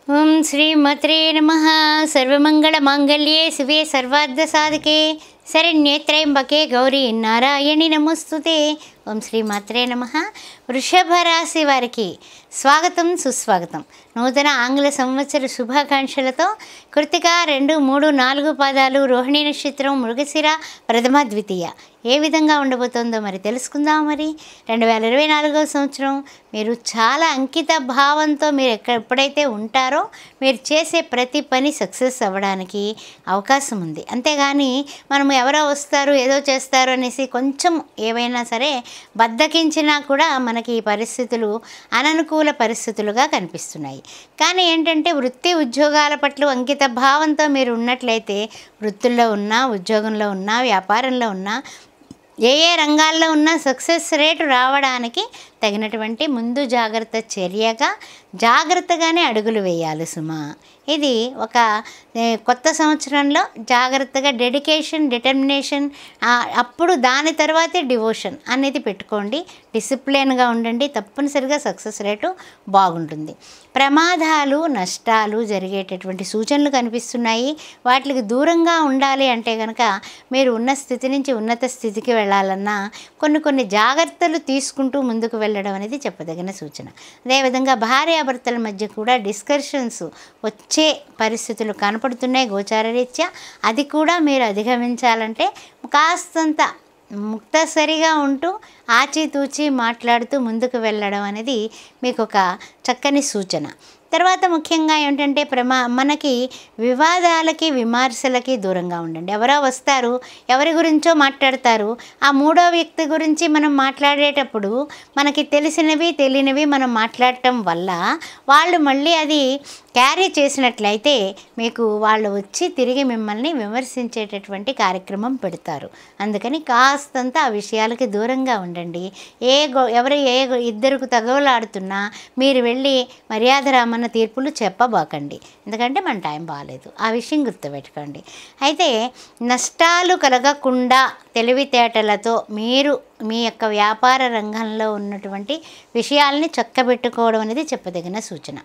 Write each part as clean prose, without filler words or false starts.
ఓం శ్రీమాత్రే నమః. సర్వమంగళమాంగళ్యే శివే సర్వార్థసాధకే శరణ్యేత్రయంబకే గౌరీ నారాయణి నమోస్తుతే. ఓం శ్రీమాత్రే నమః. వృషభ రాశి వారికి స్వాగతం సుస్వాగతం. నూతన ఆంగ్ల సంవత్సర శుభాకాంక్షలతో కృత్తిక 2, 3, 4 పాదాలు, రోహిణి నక్షత్రం, మృగశిర ప్రథమ ద్వితీయ ఏ విధంగా ఉండబోతోందో మరి తెలుసుకుందాం. మరి 2024వ సంవత్సరం మీరు చాలా అంకిత భావంతో మీరు ఎప్పుడైతే ఉంటారో మీరు చేసే ప్రతి పని సక్సెస్ అవ్వడానికి అవకాశం ఉంది. అంతేగాని మనం ఎవరో వస్తారు ఏదో చేస్తారు అనేసి కొంచెం ఏవైనా సరే బద్దకించినా కూడా మనకి ఈ పరిస్థితులు అననుకూల పరిస్థితులుగా కనిపిస్తున్నాయి. కానీ ఏంటంటే వృత్తి ఉద్యోగాల పట్ల అంకిత భావంతో మీరు ఉన్నట్లయితే వృత్తుల్లో ఉన్నా, ఉద్యోగంలో ఉన్నా, వ్యాపారంలో ఉన్నా, ఏ రంగాల్లో ఉన్న సక్సెస్ రేటు రావడానికి తగినటువంటి ముందు జాగ్రత్త చర్యగా జాగ్రత్తగానే అడుగులు వేయాలి సుమా. ఇది ఒక కొత్త సంవత్సరంలో జాగ్రత్తగా డెడికేషన్, డిటర్మినేషన్, అప్పుడు దాని తర్వాతే డివోషన్ అనేది పెట్టుకోండి. డిసిప్లిన్గా ఉండండి, తప్పనిసరిగా సక్సెస్ రేటు బాగుంటుంది. ప్రమాదాలు, నష్టాలు జరిగేటటువంటి సూచనలు కనిపిస్తున్నాయి. వాటికి దూరంగా ఉండాలి అంటే కనుక మీరు ఉన్న స్థితి నుంచి ఉన్నత స్థితికి వెళ్ళాలన్నా కొన్ని జాగ్రత్తలు తీసుకుంటూ ముందుకు వెళ్ళడం అనేది చెప్పదగిన సూచన. అదేవిధంగా భార్యాభర్తల మధ్య కూడా డిస్కషన్స్ వచ్చే పరిస్థితులు కనపడుతున్నాయి గోచారరీత్యా. అది కూడా మీరు అధిగమించాలంటే కాస్తంత ముక్తసరిగా ఉంటూ ఆచితూచి మాట్లాడుతూ ముందుకు వెళ్ళడం అనేది మీకు ఒక చక్కని సూచన. తర్వాత ముఖ్యంగా ఏంటంటే మనకి వివాదాలకి, విమర్శలకి దూరంగా ఉండండి. ఎవరో వస్తారు, ఎవరి గురించో మాట్లాడతారు. ఆ మూడో వ్యక్తి గురించి మనం మాట్లాడేటప్పుడు మనకి తెలిసినవి తెలియనివి మనం మాట్లాడటం వల్ల వాళ్ళు మళ్ళీ అది క్యారీ చేసినట్లయితే మీకు వాళ్ళు వచ్చి తిరిగి మిమ్మల్ని విమర్శించేటటువంటి కార్యక్రమం పెడతారు. అందుకని కాస్తంత ఆ విషయాలకి దూరంగా ఉండండి. ఎవరు ఇద్దరికి తగవలాడుతున్నా మీరు వెళ్ళి మర్యాద రామన్న తీర్పులు చెప్పబాకండి. ఎందుకంటే మన టైం బాగాలేదు. ఆ విషయం గుర్తుపెట్టుకోండి. అయితే నష్టాలు కలగకుండా తెలివితేటలతో మీరు మీ యొక్క వ్యాపార రంగంలో ఉన్నటువంటి విషయాల్ని చక్కబెట్టుకోవడం అనేది చెప్పదగిన సూచన.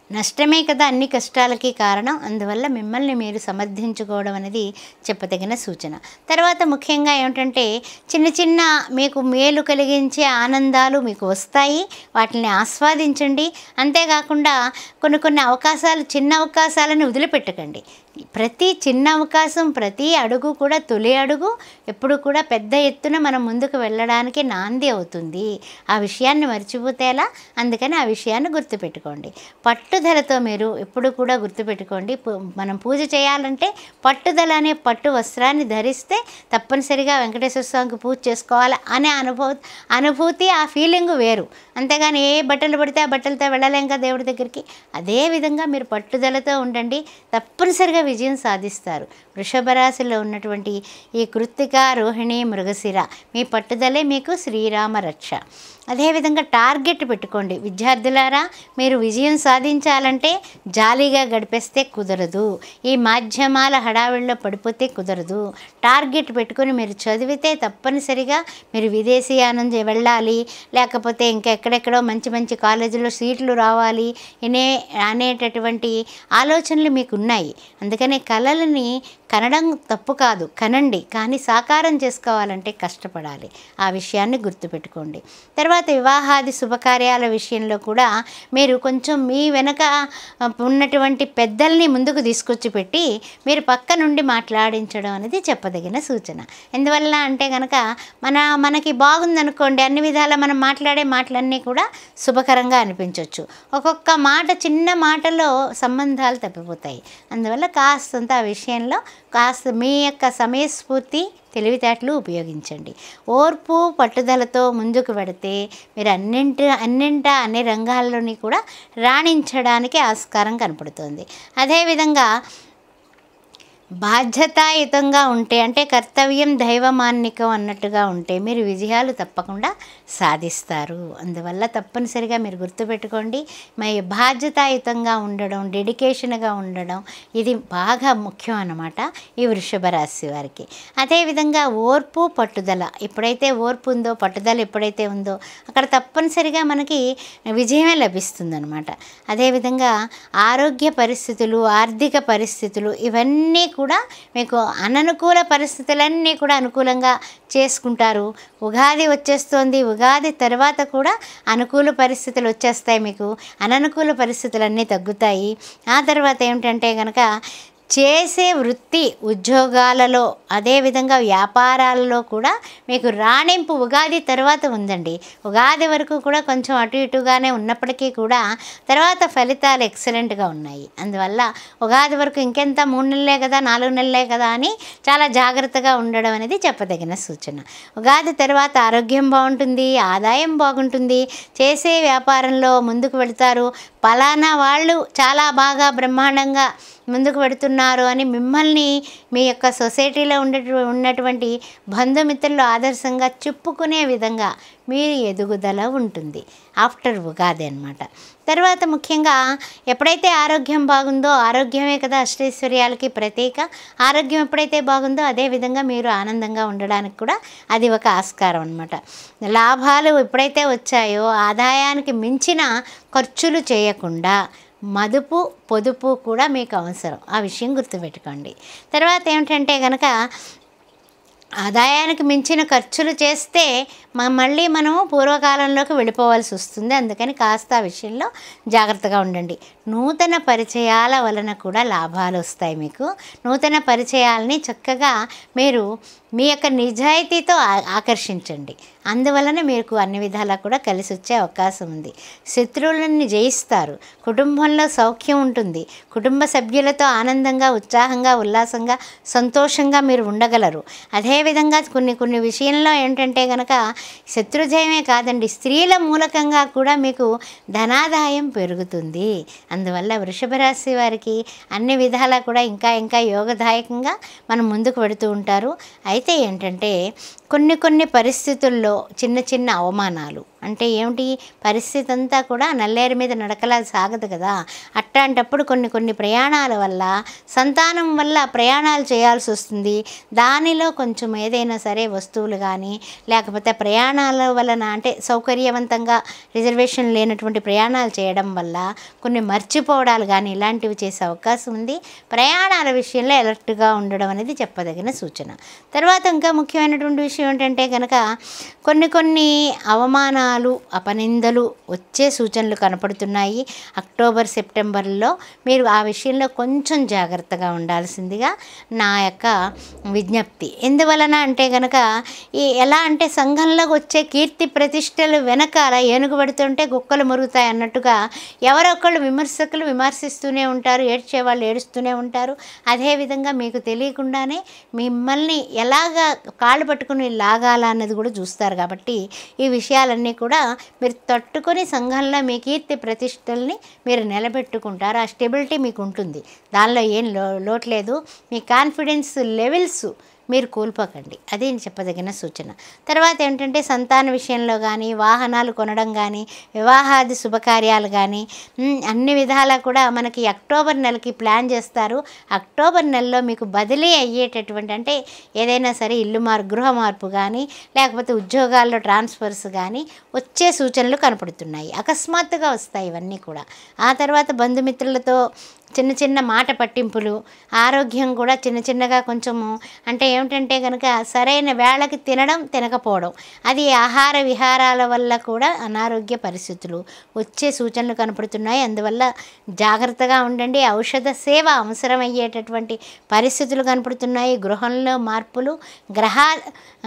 నష్టమే కదా అన్ని కష్టాలకి కారణం. అందువల్ల మిమ్మల్ని మీరు సమర్థించుకోవడం అనేది చెప్పదగిన సూచన. తర్వాత ముఖ్యంగా ఏమిటంటే చిన్న మీకు మేలు కలిగించే ఆనందాలు మీకు వస్తాయి. వాటిని ఆస్వాదించండి. అంతేకాకుండా కొన్ని అవకాశాలు, చిన్న అవకాశాలను వదిలిపెట్టకండి. ప్రతి చిన్న అవకాశం, ప్రతి అడుగు కూడా తొలి అడుగు ఎప్పుడు కూడా పెద్ద ఎత్తున మనం ముందుకు వెళ్ళడానికి నాంది అవుతుంది. ఆ విషయాన్ని మర్చిపోతే ఎలా? అందుకని ఆ విషయాన్ని గుర్తుపెట్టుకోండి. పట్టుదలతో మీరు ఎప్పుడు కూడా గుర్తుపెట్టుకోండి. మనం పూజ చేయాలంటే పట్టుదల అనే పట్టు వస్త్రాన్ని ధరిస్తే తప్పనిసరిగా వెంకటేశ్వర స్వామికి పూజ చేసుకోవాలి అనే అనుభూతి, ఆ ఫీలింగ్ వేరు. అంతేగాని ఏ బట్టలు పడితే ఆ బట్టలతో వెళ్ళలేం కదా దేవుడి దగ్గరికి. అదేవిధంగా మీరు పట్టుదలతో ఉండండి, తప్పనిసరిగా విజయం సాధిస్తారు. వృషభ రాశిలో ఉన్నటువంటి ఈ కృత్తిక, రోహిణి, మృగశిర మీ పట్టుదలే మీకు శ్రీరామ రక్ష. అదేవిధంగా టార్గెట్ పెట్టుకోండి. విద్యార్థులారా, మీరు విజయం సాధించాలంటే జాలీగా గడిపేస్తే కుదరదు. ఈ మాధ్యమాల హడావిడిలో పడిపోతే కుదరదు. టార్గెట్ పెట్టుకొని మీరు చదివితే తప్పనిసరిగా మీరు విదేశీయానం వెళ్ళాలి, లేకపోతే ఇంకెక్కడెక్కడో మంచి మంచి కాలేజీలో సీట్లు రావాలి అనేటటువంటి ఆలోచనలు మీకు ఉన్నాయి. అందుకనే కళలని కనడం తప్పు కాదు, కనండి. కానీ సాకారం చేసుకోవాలంటే కష్టపడాలి. ఆ విషయాన్ని గుర్తుపెట్టుకోండి. తర్వాత వివాహాది శుభకార్యాల విషయంలో కూడా మీరు కొంచెం మీ వెనక ఉన్నటువంటి పెద్దల్ని ముందుకు తీసుకొచ్చి పెట్టి మీరు పక్క నుండి మాట్లాడించడం అనేది చెప్పదగిన సూచన. ఎందువల్ల అంటే కనుక మనకి బాగుందనుకోండి, అన్ని విధాలా మనం మాట్లాడే మాటలన్నీ కూడా శుభకరంగా అనిపించవచ్చు. ఒక్కొక్క మాట, చిన్న మాటలో సంబంధాలు తప్పిపోతాయి. అందువల్ల కాస్తంత ఆ విషయంలో కాస్త మీ యొక్క సమయస్ఫూర్తి, తెలివితేటలు ఉపయోగించండి. ఓర్పు, పట్టుదలతో ముందుకు పెడితే మీరు అన్ని రంగాల్లోని కూడా రాణించడానికి ఆస్కారం కనపడుతుంది. అదేవిధంగా బాధ్యతాయుతంగా ఉంటే, అంటే కర్తవ్యం దైవమాన్నికం అన్నట్టుగా ఉంటే మీరు విజయాలు తప్పకుండా సాధిస్తారు. అందువల్ల తప్పనిసరిగా మీరు గుర్తుపెట్టుకోండి, మీ బాధ్యతాయుతంగా ఉండడం, డెడికేషన్గా ఉండడం ఇది బాగా ముఖ్యం అన్నమాట ఈ వృషభ రాశి వారికి. అదేవిధంగా ఓర్పు పట్టుదల, ఎప్పుడైతే ఓర్పు ఉందో, పట్టుదల ఎప్పుడైతే ఉందో అక్కడ తప్పనిసరిగా మనకి విజయమే లభిస్తుందన్నమాట. అదేవిధంగా ఆరోగ్య పరిస్థితులు, ఆర్థిక పరిస్థితులు ఇవన్నీ కూడా మీకు అననుకూల పరిస్థితులన్నీ కూడా అనుకూలంగా చేసుకుంటారు. ఉగాది వచ్చేస్తోంది, ఉగాది తర్వాత కూడా అనుకూల పరిస్థితులు వచ్చేస్తాయి, మీకు అననుకూల పరిస్థితులన్నీ తగ్గుతాయి. ఆ తర్వాత ఏమిటంటే కనుక చేసే వృత్తి ఉద్యోగాలలో, అదేవిధంగా వ్యాపారాలలో కూడా మీకు రాణింపు ఉగాది తర్వాత ఉందండి. ఉగాది వరకు కూడా కొంచెం అటు ఇటుగానే ఉన్నప్పటికీ కూడా తర్వాత ఫలితాలు ఎక్సలెంట్గా ఉన్నాయి. అందువల్ల ఉగాది వరకు ఇంకెంత 3 నెలలే కదా, 4 నెలలే కదా అని చాలా జాగ్రత్తగా ఉండడం అనేది చెప్పదగిన సూచన. ఉగాది తర్వాత ఆరోగ్యం బాగుంటుంది, ఆదాయం బాగుంటుంది, చేసే వ్యాపారంలో ముందుకు వెళతారు. పలానా వాళ్ళు చాలా బాగా బ్రహ్మాండంగా ముందుకు పెడుతున్నారు అని మిమ్మల్ని మీ యొక్క సొసైటీలో ఉన్నటువంటి బంధుమిత్రులు ఆదర్శంగా చెప్పుకునే విధంగా మీ ఎదుగుదల ఉంటుంది ఆఫ్టర్ ఉగాది అన్నమాట. తర్వాత ముఖ్యంగా ఎప్పుడైతే ఆరోగ్యం బాగుందో, ఆరోగ్యమే కదా అష్టైశ్వర్యాలకి ప్రతీక, ఆరోగ్యం ఎప్పుడైతే బాగుందో అదేవిధంగా మీరు ఆనందంగా ఉండడానికి కూడా అది ఒక ఆస్కారం అన్నమాట. లాభాలు ఎప్పుడైతే వచ్చాయో ఆదాయానికి మించిన ఖర్చులు చేయకుండా మదుపు పొదుపు కూడా మీకు అవసరం, ఆ విషయం గుర్తుపెట్టుకోండి. తర్వాత ఏమిటంటే కనుక ఆదాయానికి మించిన ఖర్చులు చేస్తే మళ్ళీ మనము పూర్వకాలంలోకి వెళ్ళిపోవాల్సి వస్తుంది. అందుకని కాస్త ఆ విషయంలో జాగ్రత్తగా ఉండండి. నూతన పరిచయాల వలన కూడా లాభాలు వస్తాయి మీకు. నూతన పరిచయాలని చక్కగా మీరు మీ యొక్క నిజాయితీతో ఆకర్షించండి. అందువలన మీకు అన్ని విధాలా కూడా కలిసి వచ్చే అవకాశం ఉంది. శత్రువులని జయిస్తారు, కుటుంబంలో సౌఖ్యం ఉంటుంది, కుటుంబ సభ్యులతో ఆనందంగా, ఉత్సాహంగా, ఉల్లాసంగా, సంతోషంగా మీరు ఉండగలరు. అదేవిధంగా కొన్ని విషయంలో ఏంటంటే కనుక శత్రుజయమే కాదండి, స్త్రీల మూలకంగా కూడా మీకు ధనాదాయం పెరుగుతుంది. అందువల్ల వృషభ రాశి వారికి అన్ని విధాలా కూడా ఇంకా యోగదాయకంగా మనం ముందుకు పెడుతూ ఉంటారు. అయితే ఏంటంటే కొన్ని పరిస్థితుల్లో చిన్న అవమానాలు, అంటే ఏమిటి, పరిస్థితి అంతా కూడా నల్లేరు మీద నడకలా సాగదు కదా. అట్లాంటప్పుడు కొన్ని ప్రయాణాల వల్ల, సంతానం వల్ల ప్రయాణాలు చేయాల్సి వస్తుంది. దానిలో కొంచెం ఏదైనా సరే వస్తువులు కానీ, లేకపోతే ప్రయాణాల వలన అంటే సౌకర్యవంతంగా రిజర్వేషన్ లేనటువంటి ప్రయాణాలు చేయడం వల్ల కొన్ని మర్చిపోవడాలు కానీ ఇలాంటివి చేసే అవకాశం ఉంది. ప్రయాణాల విషయంలో అలర్ట్గా ఉండడం అనేది చెప్పదగిన సూచన. తర్వాత ఇంకా ముఖ్యమైనటువంటి విషయం ఏంటంటే కనుక కొన్ని అవమానాలు, అపనిందలు వచ్చే సూచనలు కనపడుతున్నాయి. అక్టోబర్ సెప్టెంబర్లో మీరు ఆ విషయంలో కొంచెం జాగ్రత్తగా ఉండాల్సిందిగా నా యొక్క విజ్ఞప్తి. ఎందువలన అంటే కనుక ఎలా అంటే సంఘంలోకి వచ్చే కీర్తి ప్రతిష్టలు వెనకాల ఏనుగు పడుతుంటే కుక్కలు మురుగుతాయి అన్నట్టుగా ఎవరొక్కళ్ళు విమర్శకులు విమర్శిస్తూనే ఉంటారు, ఏడ్చేవాళ్ళు ఏడుస్తూనే ఉంటారు. అదేవిధంగా మీకు తెలియకుండానే మిమ్మల్ని ఎలాగా కాళ్ళు పట్టుకుని లాగాల అన్నది కూడా చూస్తారు. కాబట్టి ఈ విషయాలన్నీ కూడా మీరు తట్టుకొని సంఘంలో మీ కీర్తి ప్రతిష్టల్ని మీరు నిలబెట్టుకుంటారు. ఆ స్టెబిలిటీ మీకు ఉంటుంది, దానిలో ఏం లోటు లేదు. మీ కాన్ఫిడెన్స్ లెవెల్స్ మీరు కోల్పోకండి, అది చెప్పదగిన సూచన. తర్వాత ఏంటంటే సంతాన విషయంలో కానీ, వాహనాలు కొనడం కానీ, వివాహాది శుభకార్యాలు కానీ అన్ని విధాలా కూడా మనకి అక్టోబర్ నెలకి ప్లాన్ చేస్తారు. అక్టోబర్ నెలలో మీకు బదిలీ అయ్యేటటువంటి, అంటే ఏదైనా సరే గృహ మార్పు కానీ, లేకపోతే ఉద్యోగాల్లో ట్రాన్స్ఫర్స్ కానీ వచ్చే సూచనలు కనపడుతున్నాయి. అకస్మాత్తుగా వస్తాయి ఇవన్నీ కూడా. ఆ తర్వాత బంధుమిత్రులతో చిన్న మాట పట్టింపులు, ఆరోగ్యం కూడా చిన్నగా కొంచెము, అంటే ఏమిటంటే కనుక సరైన వేళకి తినడం తినకపోవడం, అది ఆహార విహారాల వల్ల కూడా అనారోగ్య పరిస్థితులు వచ్చే సూచనలు కనపడుతున్నాయి. అందువల్ల జాగ్రత్తగా ఉండండి. ఔషధ సేవ అవసరమయ్యేటటువంటి పరిస్థితులు కనపడుతున్నాయి. గృహంలో మార్పులు,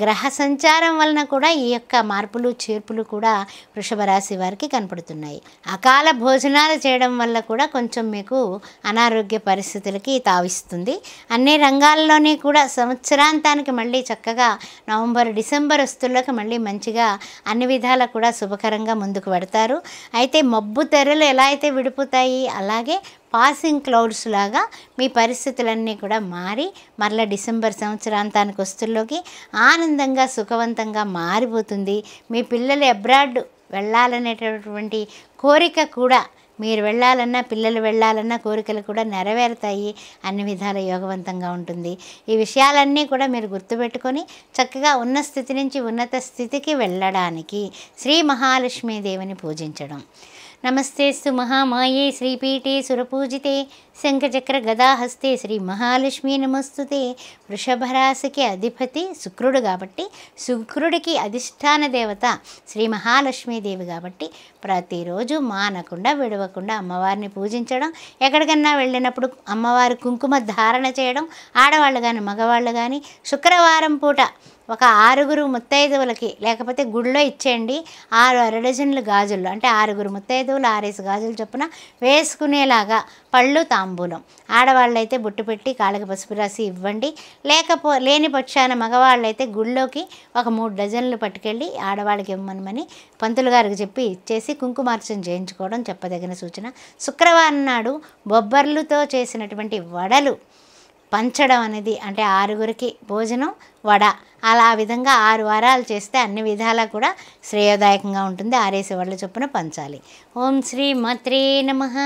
గ్రహ సంచారం వలన కూడా ఈ యొక్క మార్పులు చేర్పులు కూడా వృషభ రాశి వారికి కనపడుతున్నాయి. అకాల భోజనాలు చేయడం వల్ల కూడా కొంచెం మీకు అనారోగ్య పరిస్థితులకి తావిస్తుంది. అన్ని రంగాల్లోని కూడా సంవత్సరాంతానికి మళ్ళీ చక్కగా నవంబర్ డిసెంబర్ వస్తువులకు మళ్ళీ మంచిగా అన్ని విధాలా కూడా శుభకరంగా ముందుకు పెడతారు. అయితే మబ్బు తెరలు ఎలా అయితే విడిపోతాయి అలాగే పాసింగ్ క్లౌడ్స్ లాగా మీ పరిస్థితులన్నీ కూడా మారి మరలా డిసెంబర్ సంవత్సరాంతానికి వస్తుల్లోకి ఆనందంగా సుఖవంతంగా మారిపోతుంది. మీ పిల్లలు అబ్రాడ్ వెళ్ళాలనేటటువంటి కోరిక కూడా, మీరు వెళ్ళాలన్నా పిల్లలు వెళ్ళాలన్నా కోరికలు కూడా నెరవేరుతాయి. అన్ని విధాల యోగవంతంగా ఉంటుంది. ఈ విషయాలన్నీ కూడా మీరు గుర్తుపెట్టుకొని చక్కగా ఉన్న స్థితి నుంచి ఉన్నత స్థితికి వెళ్ళడానికి శ్రీ మహాలక్ష్మీదేవిని పూజించడం. నమస్తేస్తు మహామాయే శ్రీపీఠే సురపూజితే శంఖచక్ర గదాహస్తే శ్రీ మహాలక్ష్మీ నమస్తుతే. వృషభరాశికి అధిపతి శుక్రుడు కాబట్టి శుక్రుడికి అధిష్టాన దేవత శ్రీ మహాలక్ష్మీదేవి కాబట్టి ప్రతిరోజు మానకుండా విడవకుండా అమ్మవారిని పూజించడం, ఎక్కడికన్నా వెళ్ళినప్పుడు అమ్మవారి కుంకుమ ధారణ చేయడం, ఆడవాళ్ళు కానీ మగవాళ్ళు కానీ శుక్రవారం పూట ఒక 6 ముత్తైదువులకి లేకపోతే గుళ్ళో ఇచ్చేయండి 6 అరడజన్లు గాజులు, అంటే 6 ముత్తైదువులు 6 గాజులు చొప్పున వేసుకునేలాగా పళ్ళు తాంబూలం. ఆడవాళ్ళైతే బొట్టు పెట్టి కాళ్ళకి పసుపు రాసి ఇవ్వండి. లేని పక్షాన మగవాళ్ళైతే గుళ్ళోకి ఒక 3 డజన్లు పట్టుకెళ్ళి ఆడవాళ్ళకి ఇవ్వమని పంతులు గారికి చెప్పి ఇచ్చేసి కుంకుమార్చన చేయించుకోవడం చెప్పదగిన సూచన. శుక్రవారం నాడు బొబ్బర్లుతో చేసినటువంటి వడలు పంచడం అనేది, అంటే 6 భోజనం వడ, అలా ఆ విధంగా 6 వారాలు చేస్తే అన్ని విధాలా కూడా శ్రేయోదాయకంగా ఉంటుంది. 6 వడల చొప్పున పంచాలి. ఓం శ్రీ మాత్రే నమః.